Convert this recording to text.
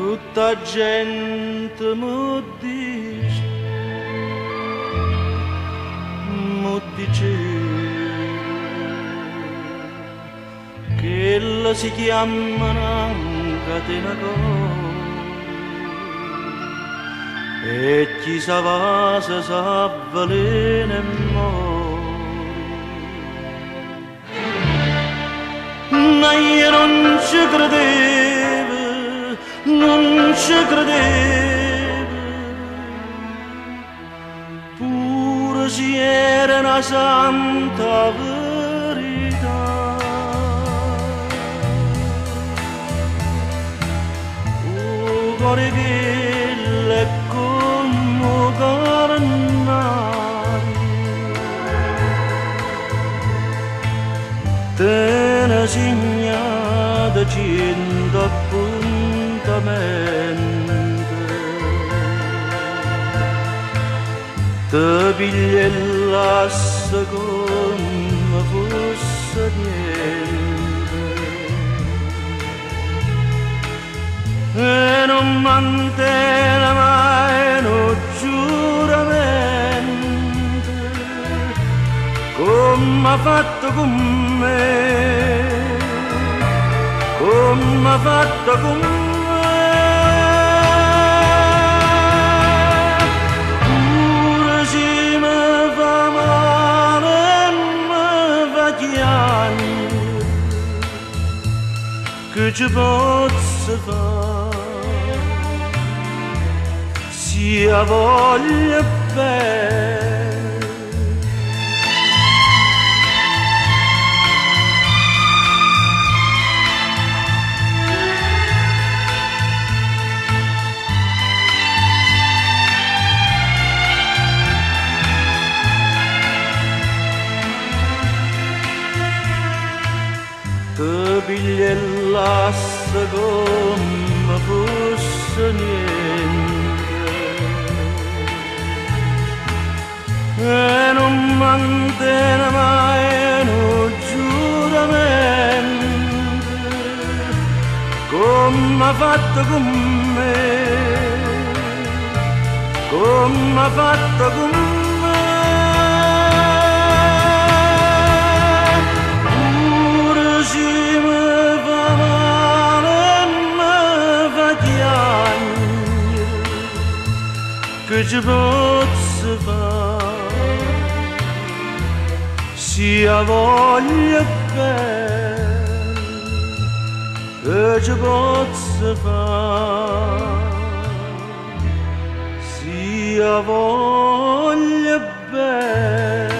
Tutta gente mi dice che la si chiama una catena e chi sa va se sa veleno e ma io non ci credevo, non ci credevo, pure se era una santa verità. Oh, cuore che è come te ne segnata cento appuntamenti, te piglia e lascia come fosse niente e non mantiene mai un giuramento come ha fatto con me, come ha fatto con me. Pure se mi fa male e mi fa chiagnere, che ci posso fare, se ha voglia bene. Te piglia e lascia come fosse niente e non mantiene mai un giuramento come ha fatto con me, come ha fatto con me. Che ci posso fare, se ha voglia bene, che ci posso fare, se ha voglia bene.